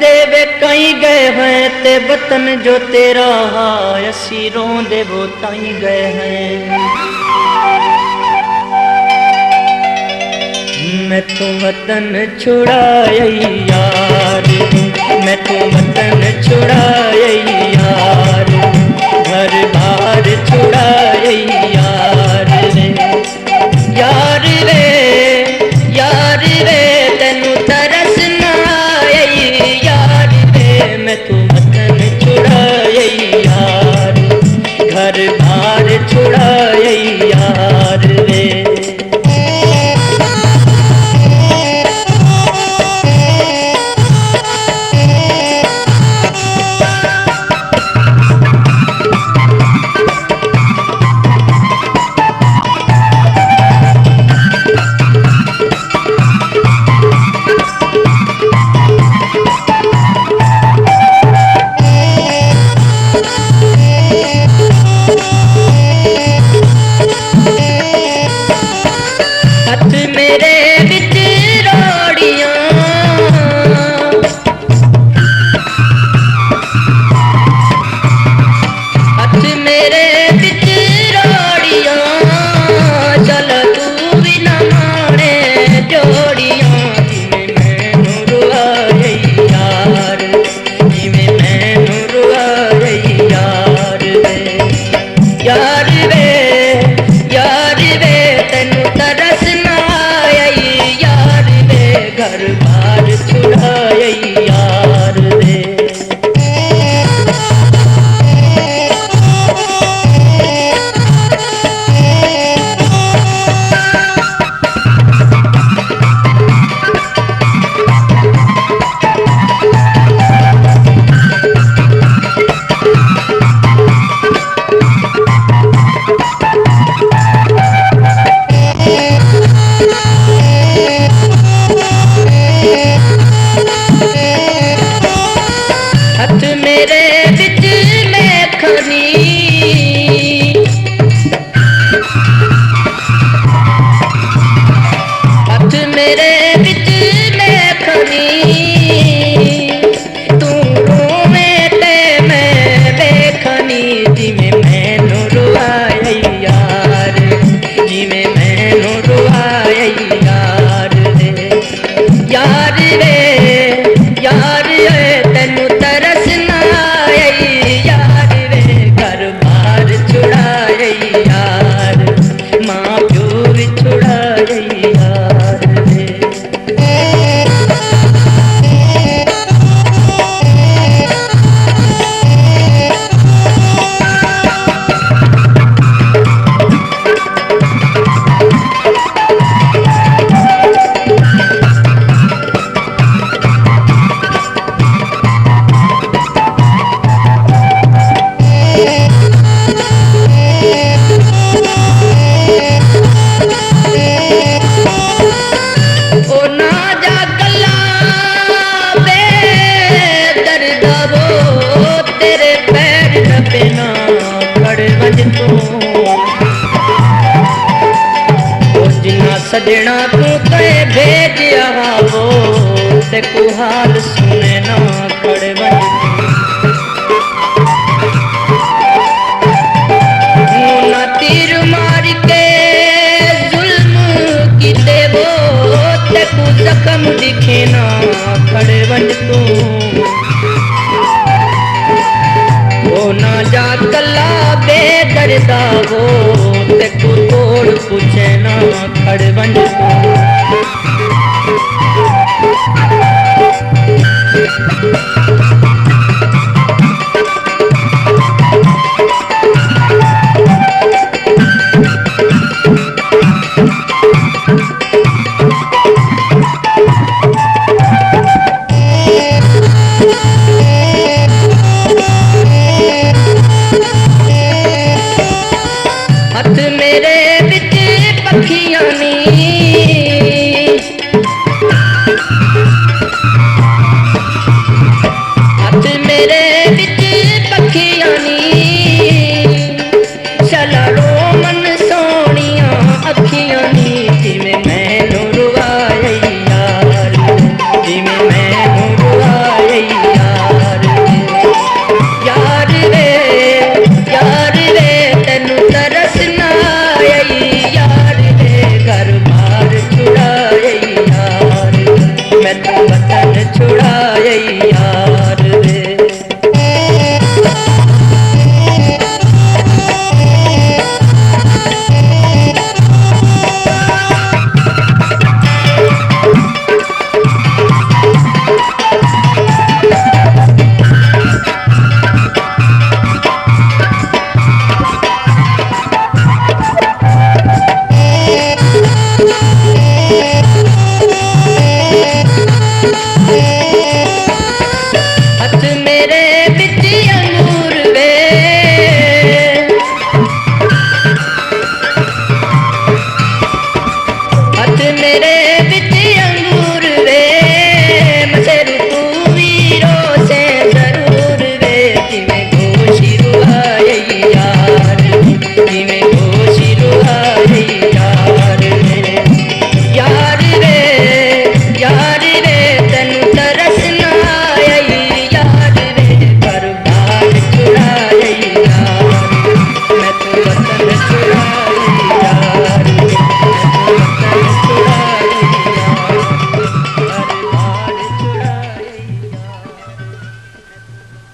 दे वे कई गए हैं ते वतन जो तेरा असी रोंदे वो ताई गए हैं। मैं तो वतन छुड़ाए यार, मैं तो वतन छुड़ाए यार, घर बार छुड़ाए यार रे, यार रे, यार रे तेनू तरस ना आई यार रे। मैं तो वतन छुड़ाए यार, घर बार छुड़ाए यार रे। सजना तू ते भेजिया वो ते कुहाल सुने ना खड़े बन ना तीर मार के जुल्म किते वो ते कु जख्म दिखे ना खड़े बन तू वो ना जा कला बेदर्दा वो ते कु तोड़ पूछे ना खड़े बन तू।